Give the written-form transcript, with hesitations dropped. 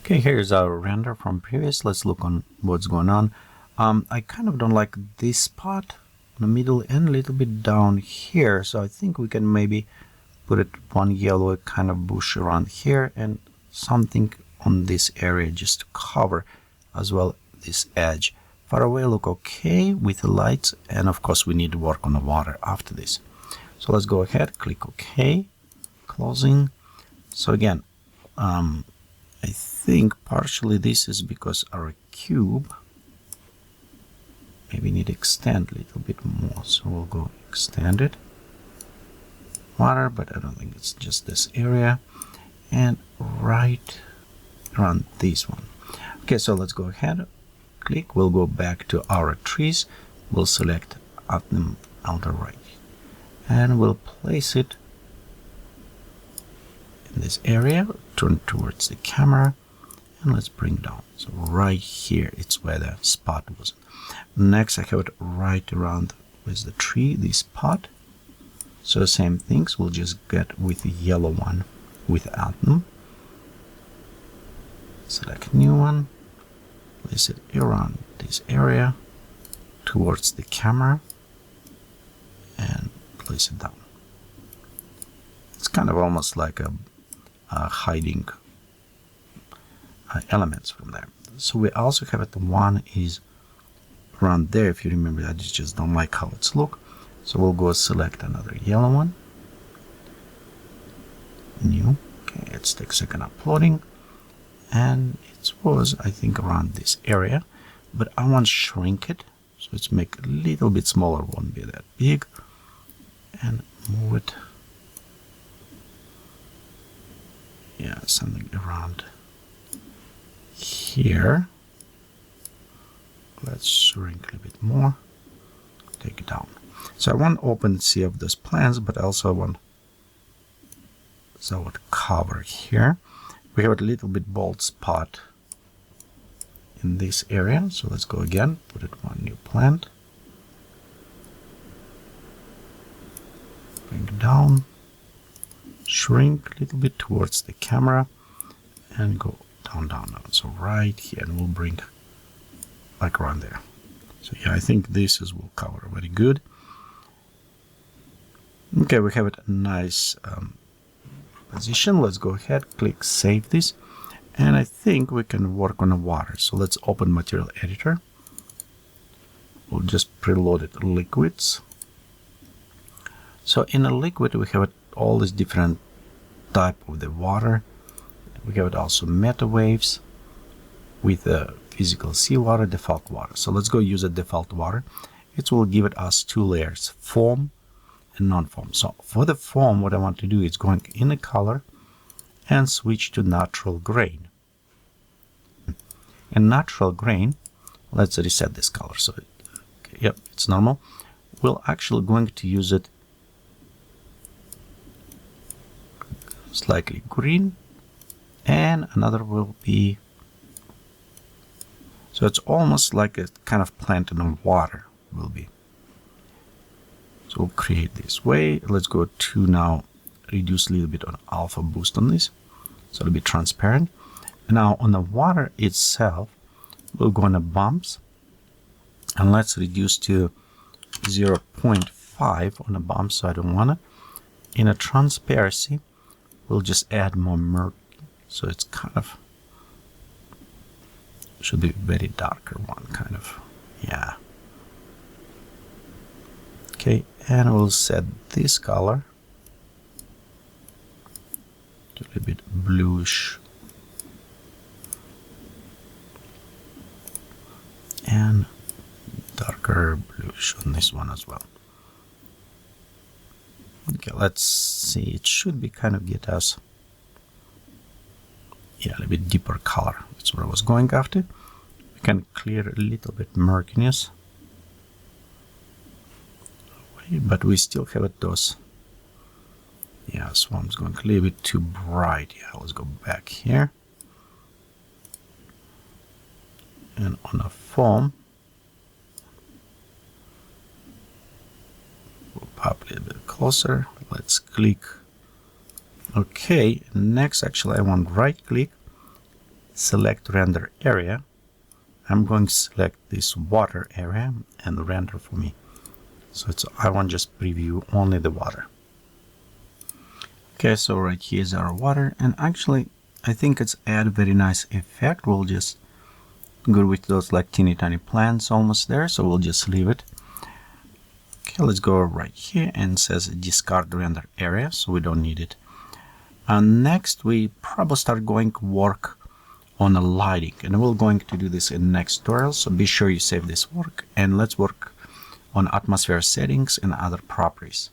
Okay, here's our render from previous. Let's look on what's going on. I kind of don't like this spot in the middle and a little bit down here, so I think we can maybe put it one yellow kind of bush around here and something on this area just to cover as well this edge. Far away look okay with the lights, and of course we need to work on the water after this. So let's go ahead, click OK, closing. So again, I think partially this is because our cube maybe need to extend a little bit more, so we'll go extend it. Water, but I don't think it's just this area, and right around this one. Okay, so let's go ahead, click, we'll go back to our trees, we'll select Atom on the right, and we'll place it in this area, turn towards the camera, and let's bring down. So right here, it's where the spot was. Next, I have it right around with the tree, this spot. So same things, we'll just get with the yellow one with Atom. Select new one, place it around this area towards the camera, and place it down. It's kind of almost like a hiding elements from there. So we also have it, one is around there. If you remember, I just don't like how it's look. So we'll go select another yellow one, new. Okay, let's take a second uploading, and it was, I think, around this area, but I want to shrink it, so let's make it a little bit smaller, won't be that big, and move it, yeah, something around here. Let's shrink a little bit more, take it down. So I want to open see of those plans, but also I want so cover here. We have a little bit bold spot in this area, so let's go again, put it one new plant, bring it down, shrink a little bit towards the camera, and go down, down, down. So right here, and we'll bring like around there. So yeah, I think this is will cover very good. Okay, we have it a nice position. Let's go ahead, click save this, and I think we can work on the water. So let's open material editor. We'll just preload it liquids. So in a liquid we have all these different type of the water. We have it also meta waves with physical seawater, default water. So let's go use a default water. It will give it us two layers, foam and non-foam. So for the foam, what I want to do is going in the color and switch to natural grain. In natural grain, let's reset this color. So okay, yep, it's normal. We're actually going to use it slightly green, and another will be, so it's almost like a kind of plant in the water will be. So we'll create this way. Let's go to now reduce a little bit on alpha boost on this, so it'll be transparent. And now on the water itself, we'll go on the bumps, and let's reduce to 0.5 on the bumps, so I don't want it. In a transparency, we'll just add more murky, so it's kind of should be very darker one, kind of, yeah. Okay, and we'll set this color to a little bit bluish, and darker bluish on this one as well. Okay, let's see, it should be kind of get us, yeah, a little bit deeper color. That's what I was going after. We can clear a little bit murkiness, but we still have it those, yeah, swamp's going a little bit too bright. Yeah, let's go back here, and on a foam we'll pop a little bit closer. Let's click OK. Next, actually I want right click, select render area. I'm going to select this water area and render for me. So I want just preview only the water. Okay, so right here is our water, and actually I think it's add a very nice effect. We'll just go with those like teeny tiny plants almost there, so we'll just leave it. Okay, let's go right here and it says discard render area, so we don't need it. And next we probably start going to work on the lighting, and we're going to do this in next tutorial, so be sure you save this work and let's work on atmosphere settings and other properties.